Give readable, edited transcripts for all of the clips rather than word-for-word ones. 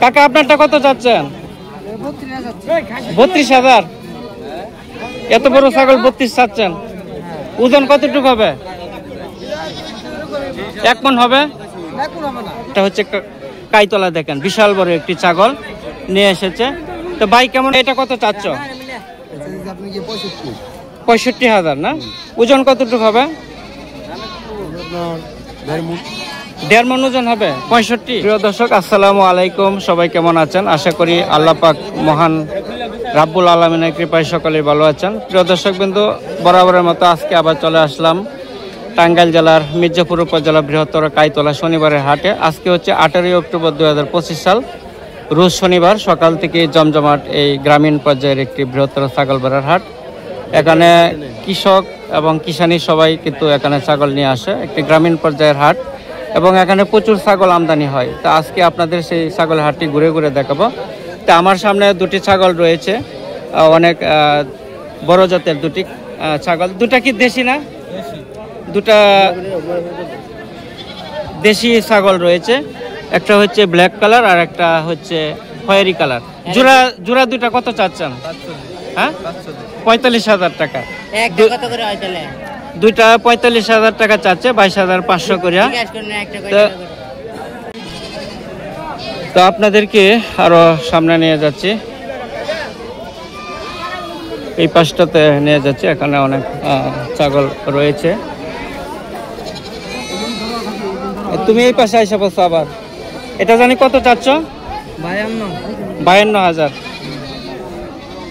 কাকা আপনারটা কত চাচ্ছেন? 32,000। এত বড় ছাগল 32 চাচ্ছেন? ওজন কতটুকু হবে? 1 মণ হবে? এটা হচ্ছে কাইতলা, দেখেন বিশাল বড় একটি ছাগল নিয়ে এসেছে। তো ভাই কেমন, এটা কত চাচ্ছ? 65,000 না? ওজন কতটুকু হবে? 1.5 মণ ওজন হবে। 65। প্রিয় দর্শক আসসালামু আলাইকুম, সবাই কেমন আছেন? আশা করি আল্লাহ পাক মহান রাব্বুল আলামিনের কৃপায় সকলেই ভালো আছেন। প্রিয় দর্শক বিন্দু, বরাবরের মতো আজকে আবার চলে আসলাম টাঙ্গাইল জেলার মির্জাপুর উপজেলা বৃহত্তর কাইতলা শনিবারের হাটে। আজকে হচ্ছে 18 অক্টোবর 2025 সাল, রোজ শনিবার। সকাল থেকে জমজমাট এই গ্রামীণ পর্যায়ের একটি বৃহত্তর ছাগল বেড়ার হাট। এখানে কৃষক এবং কিষানি সবাই কিন্তু এখানে ছাগল নিয়ে আসে, একটি গ্রামীণ পর্যায়ের হাট, এবং এখানে প্রচুর ছাগল আমদানি হয়। তা আজকে আপনাদের সেই ছাগলের হাটটি ঘুরে ঘুরে দেখাবো। তা আমার সামনে দুটি ছাগল রয়েছে, অনেক বড় জাতের দুটি ছাগল। দুটা কি দেশি না? দুটা দেশি ছাগল রয়েছে, একটা হচ্ছে ব্ল্যাক কালার আর একটা হচ্ছে খয়েরি কালার। জোড়া দুটা কত চাচ্ছেন? হ্যাঁ, 45,000 টাকা। দুইটা 45,000 টাকা চাচ্ছে, 22,500 করিয়া। তো আপনাদেরকে আরো সামনে নিয়ে যাচ্ছি, এই পাশটাতে নিয়ে যাচ্ছি। এখানে অনেক ছাগল রয়েছে। তুমি এই পাশে আইসা বসো। আবার এটা জানি কত চাচ্ছ? 52,000।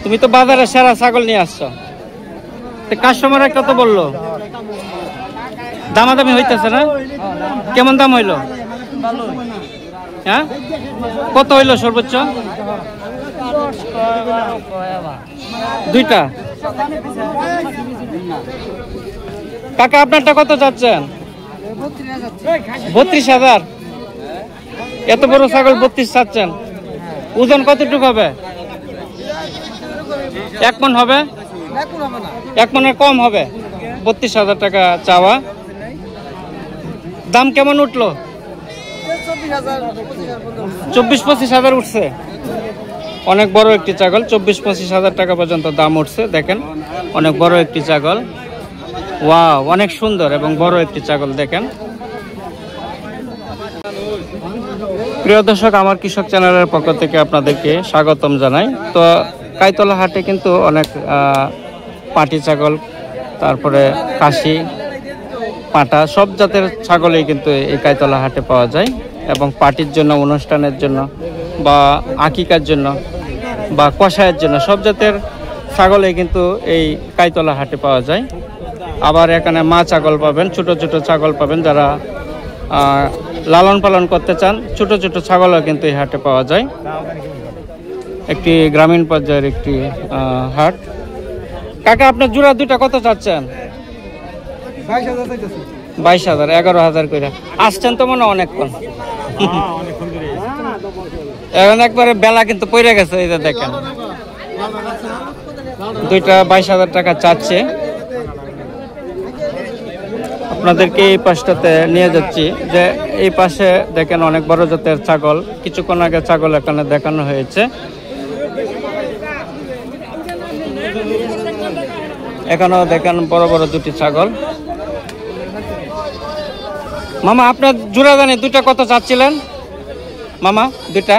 তুমি তো বাজারে সেরা ছাগল নিয়ে আসছো। কাস্টমার কত বললো? দামাদামি হইতেছে না? কেমন দাম হইলো? হ্যাঁ, কত হইলো সর্বোচ্চ? দুইটা। কাকা আপনারটা কত চাচ্ছেন? 32,000। এত বড় ছাগল 32 চাচ্ছেন? ওজন কতটুকু হবে? 1 মণ হবে? 1 মণের কম হবে। 32,000 টাকা চাওয়া। দাম কেমন উঠলো? 24-25,000 উঠছে। অনেক বড় একটি ছাগল, 24-25,000 টাকা পর্যন্ত দাম উঠছে। দেখেন অনেক বড় একটি ছাগল। ওয়াও, অনেক সুন্দর এবং বড় একটি ছাগল। দেখেন প্রিয় দর্শক, আমার কৃষক চ্যানেলের পক্ষ থেকে আপনাদেরকে স্বাগতম জানাই। তো কাইতলা হাটে কিন্তু অনেক পাটি ছাগল, তারপরে খাসি, পাটা, সব জাতের ছাগলই কিন্তু এই কাইতলা হাটে পাওয়া যায়। এবং পাটির জন্য, অনুষ্ঠানের জন্য, বা আকিকার জন্য, বা কষায়ের জন্য সব জাতের ছাগলই কিন্তু এই কাইতলা হাটে পাওয়া যায়। আবার এখানে মা ছাগল পাবেন, ছোট ছোট ছাগল পাবেন। যারা লালন পালন করতে চান, ছোট ছোট ছাগলও কিন্তু এই হাটে পাওয়া যায়। একটি গ্রামীণ পর্যায়ের একটি হাট। কাকা আপনার জোড়া দুটা কত চাচ্ছেন? 22,000। 11,000 করে আসছেন তো মনে অনেকক্ষণ। এখন একবারে বেলা কিন্তু পড়ে গেছে। এই যে দেখেন দুইটা 22,000 টাকা চাচ্ছে। আপনাদেরকে এই পাশটাতে নিয়ে যাচ্ছি, যে এই পাশে দেখেন অনেক বড় জাতের ছাগল। কিছুক্ষণ আগে ছাগল এখানে দেখানো হয়েছে। এখানেও দেখেন বড় বড় দুটি ছাগল। মামা আপনার জোড়া জানি দুটা কত চাচ্ছিলেন? মামা দুটা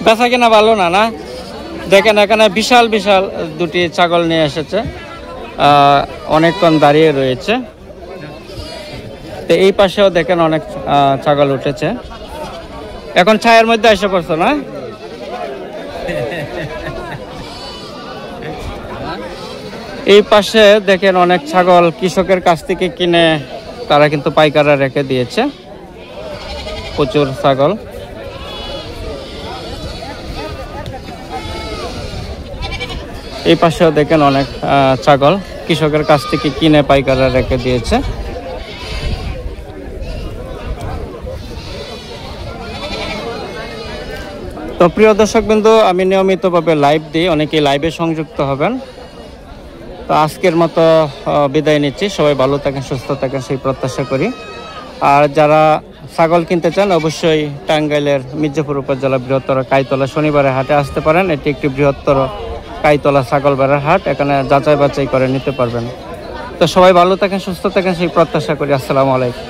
বেচা কিনা ভালো না? না, দেখেন এখানে বিশাল বিশাল দুটি ছাগল নিয়ে এসেছে, অনেকক্ষণ দাঁড়িয়ে রয়েছে। তো এই পাশেও দেখেন অনেক ছাগল উঠেছে। এখন ছায়ের মধ্যে এসে পড়ছে না? এই পাশে দেখেন অনেক ছাগল কৃষকের কাছ থেকে কিনে তারা কিন্তু পাইকাররা রেখে দিয়েছে, প্রচুর ছাগল। এই পাশেও দেখেন অনেক ছাগল কৃষকের কাছ থেকে কিনে পাইকাররা রেখে দিয়েছে। তো প্রিয় দর্শক বিন্দু, আমি নিয়মিতভাবে লাইভ দিই, অনেকেই লাইভে সংযুক্ত হবেন। তো আজকের মতো বিদায় নিচ্ছি। সবাই ভালো থাকেন, সুস্থ থাকেন সেই প্রত্যাশা করি। আর যারা ছাগল কিনতে চান অবশ্যই টাঙ্গাইলের মির্জাপুর উপজেলা বৃহত্তর কাইতলা শনিবারে হাটে আসতে পারেন। এটি একটি বৃহত্তর কাইতলা ছাগল বেড়ার হাট, এখানে যাচাই বাছাই করে নিতে পারবেন। তো সবাই ভালো থাকেন, সুস্থ থাকেন সেই প্রত্যাশা করি। আসসালামু আলাইকুম।